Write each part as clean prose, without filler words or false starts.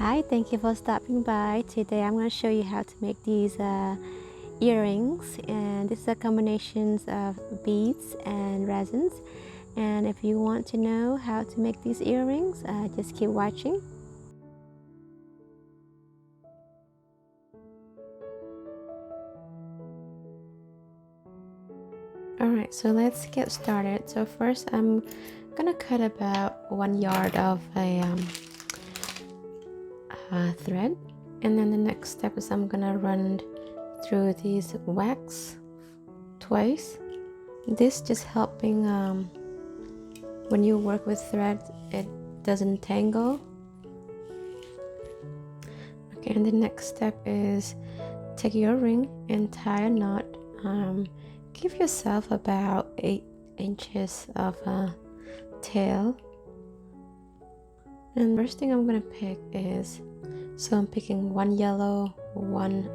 Hi, thank you for stopping by. Today I'm going to show you how to make these earrings, and this is a combination of beads and resins. And if you want to know how to make these earrings, just keep watching. Alright, so let's get started. So first I'm gonna cut about 1 yard of a thread, and then the next step is I'm gonna run through these wax twice. This just helping when you work with thread, it doesn't tangle. Okay, and the next step is take your ring and tie a knot. Give yourself about 8 inches of a tail. And first thing I'm gonna pick is, so I'm picking 1 yellow, 1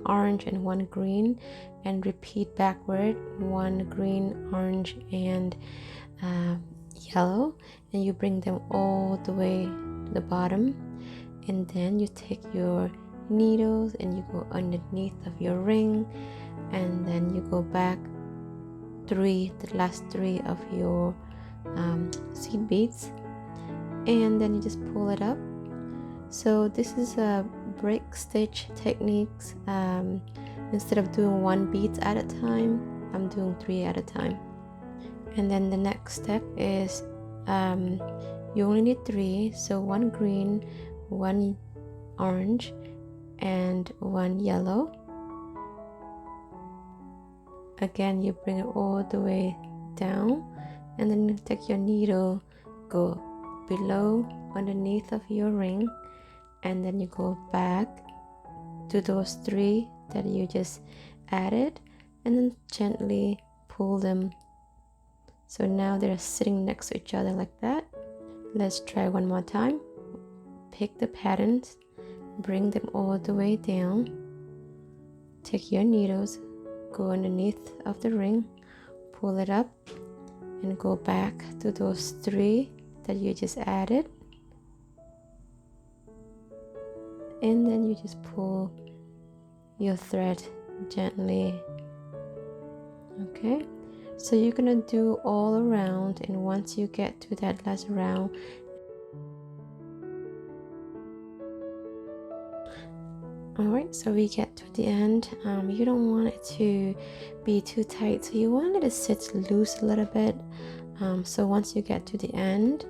orange, and 1 green, and repeat backward: 1 green, orange, and yellow, and you bring them all the way to the bottom. And then you take your needles and you go underneath of your ring, and then you go back the last 3 of your seed beads, and then you just pull it up. So this is a break stitch techniques. Instead of doing 1 bead at a time, I'm doing 3 at a time. And then the next step is you only need 3, so 1 green, 1 orange, and 1 yellow. Again, you bring it all the way down, and then you take your needle, go below underneath of your ring, and then you go back to those 3 that you just added, and then gently pull them. So now they're sitting next to each other like that. Let's try one more time. Pick the patterns, bring them all the way down, take your needles, go underneath of the ring, pull it up, and go back to those 3 that you just added, and then you just pull your thread gently. Okay, so you're gonna do all around, and once you get to that last round, alright, so we get to the end. You don't want it to be too tight, so you want it to sit loose a little bit. So once you get to the end,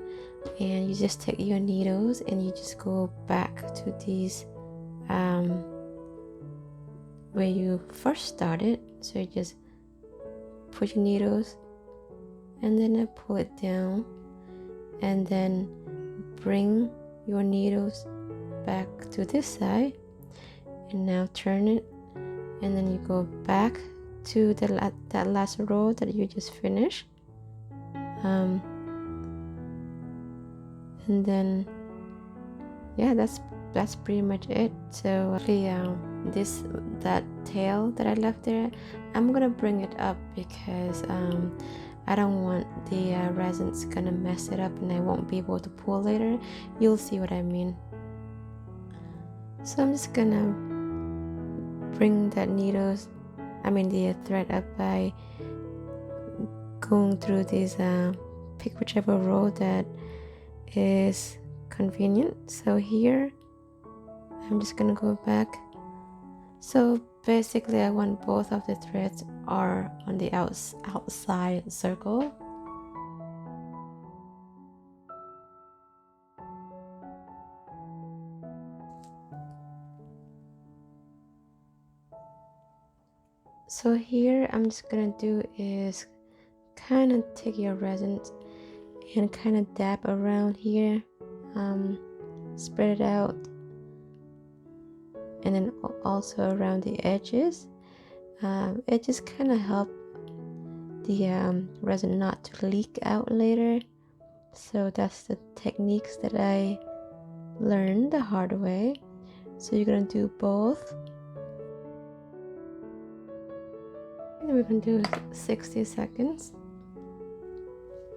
and you just take your needles and you just go back to these where you first started. So you just put your needles, and then I pull it down, and then bring your needles back to this side, and now turn it, and then you go back to that last row that you just finished, and then yeah, that's pretty much it. So that tail that I left there, I'm gonna bring it up because I don't want the resins gonna mess it up and I won't be able to pull later. You'll see what I mean. So I'm just gonna bring the thread up by going through these pick whichever row that is convenient. So here I'm just gonna go back. So basically I want both of the threads are on the outside circle. So here I'm just gonna do is kind of take your resin and kind of dab around here, spread it out, and then also around the edges. It just kind of helps the resin not to leak out later. So that's the techniques that I learned the hard way. So you're gonna do both. And we're gonna do 60 seconds.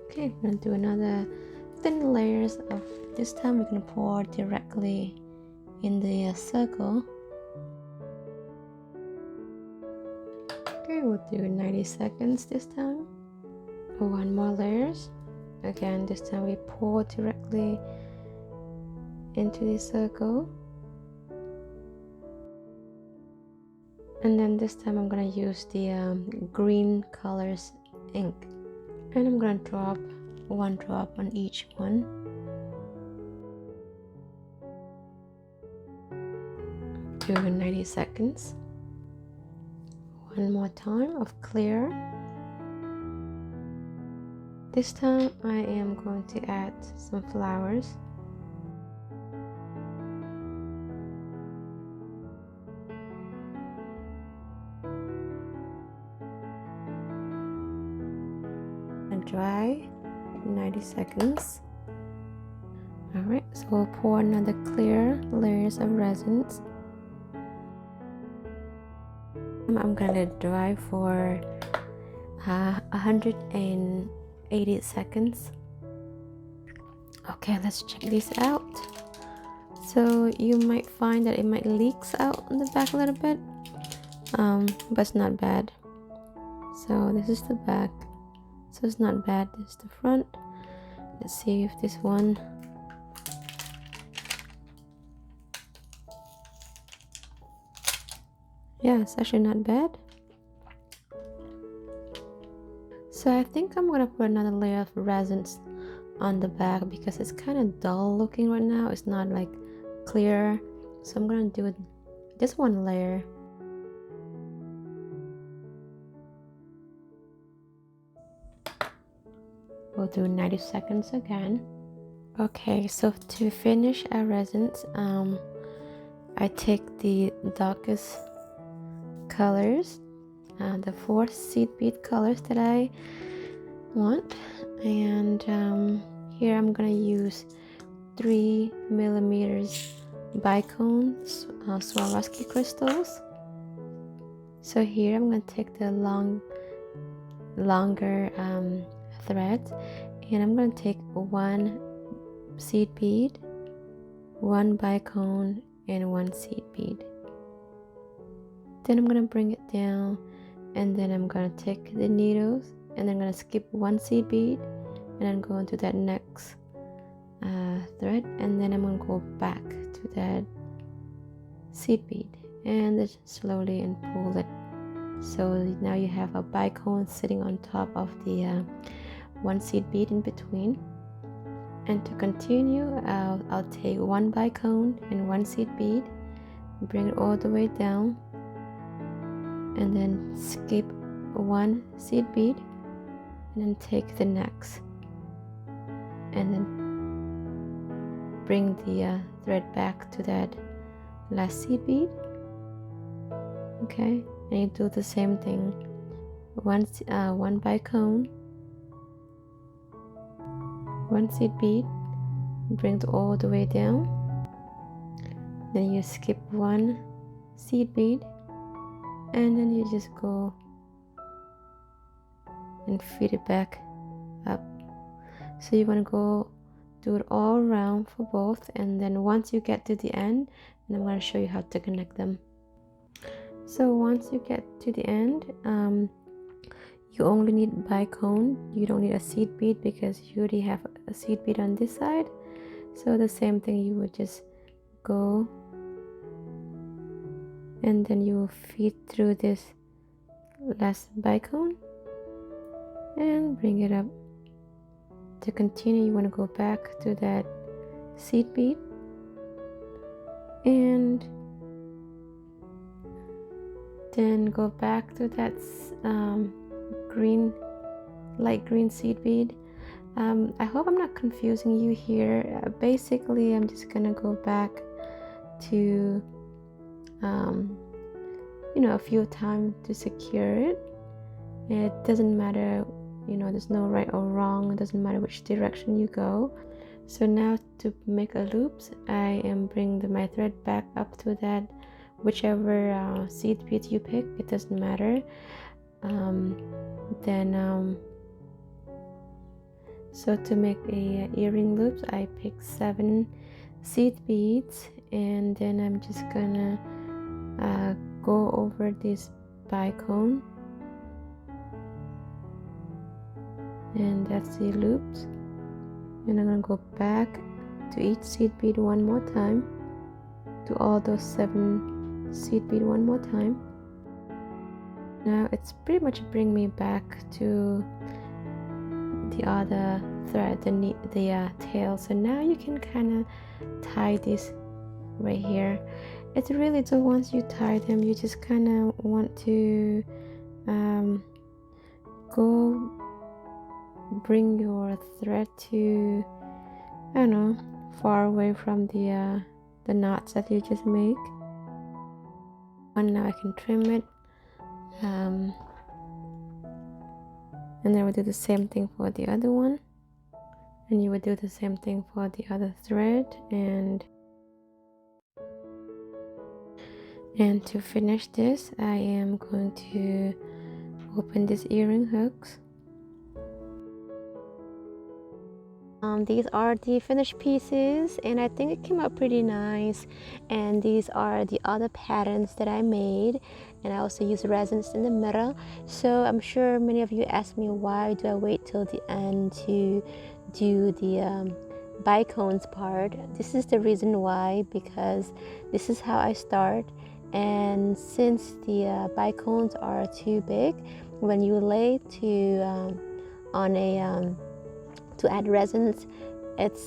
Okay, we're gonna do another thin layers of, this time we're gonna pour directly in the circle. Okay, we'll do 90 seconds this time. One more layers. Again, this time we pour directly into the circle. And then this time I'm gonna use the green colors ink. And I'm gonna drop one drop on each one. Do 90 seconds. One more time of clear. This time I am going to add some flowers. And dry 90 seconds. Alright, so we'll pour another clear layers of resins. I'm gonna let it dry for 180 seconds. Okay, let's check this out. So you might find that it might leaks out in the back a little bit, but it's not bad. So this is the back, so it's not bad. This is the front. Let's see if this one, yeah, it's actually not bad. So I think I'm gonna put another layer of resins on the back because it's kind of dull looking right now. It's not like clear, so I'm gonna do just one layer. We'll do 90 seconds again. Okay, so to finish our resins, I take the darkest colors, the 4 seed bead colors that I want, and here I'm gonna use 3mm Bicones Swarovski crystals. So here I'm gonna take the longer thread, and I'm gonna take 1 seed bead, 1 bicone, and 1 seed bead. Then I'm gonna bring it down, and then I'm gonna take the needles, and I'm gonna skip 1 seed bead, and then go into that next thread, and then I'm gonna go back to that seed bead, and then slowly and pull it. So now you have a bicone sitting on top of the 1 seed bead in between. And to continue, I'll take 1 bicone and 1 seed bead, bring it all the way down, and then skip 1 seed bead, and then take the next, and then bring the thread back to that last seed bead. Okay, and you do the same thing. 1 bicone, 1 seed bead, bring it all the way down, then you skip 1 seed bead, and then you just go and feed it back up. So you want to go do it all around for both, and then once you get to the end, and I'm going to show you how to connect them. So once you get to the end, you only need bicone. You don't need a seed bead because you already have a seed bead on this side. So the same thing, you would just go, and then you will feed through this last bicone and bring it up. To continue, you want to go back to that seed bead and then go back to that light green seed bead. I hope I'm not confusing you here. Basically, I'm just gonna go back to a few times to secure it. It doesn't matter, there's no right or wrong. It doesn't matter which direction you go. So now to make a loop, I am bringing my thread back up to that whichever seed bead you pick. It doesn't matter. So to make a earring loops, I pick 7 seed beads, and then I'm just gonna go over this bicone, and that's the loops, and I'm gonna go back to each seed bead one more time, to all those 7 seed bead one more time. Now it's pretty much bring me back to the other thread, the tail. So now you can kind of tie this right here. It's really, so once you tie them, you just kind of want to go bring your thread to, I don't know, far away from the knots that you just make. And now I can trim it, and then we'll do the same thing for the other one, and you would do the same thing for the other thread. And to finish this, I am going to open these earring hooks. These are the finished pieces, and I think it came out pretty nice. And these are the other patterns that I made, and I also use resins in the middle. So I'm sure many of you ask me, why do I wait till the end to do the bicones part? This is the reason why, because this is how I start. And since the bicones are too big, when you lay to on a to add resins, it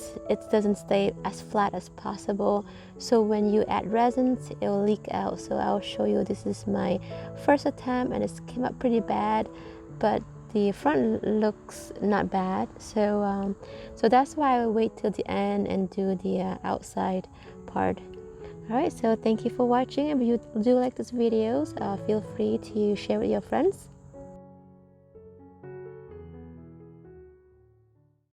doesn't stay as flat as possible. So when you add resins, it will leak out. So I'll show you. This is my first attempt, and it came out pretty bad, but the front looks not bad. So so that's why I wait till the end and do the outside part. Alright, so thank you for watching. If you do like these videos, feel free to share with your friends.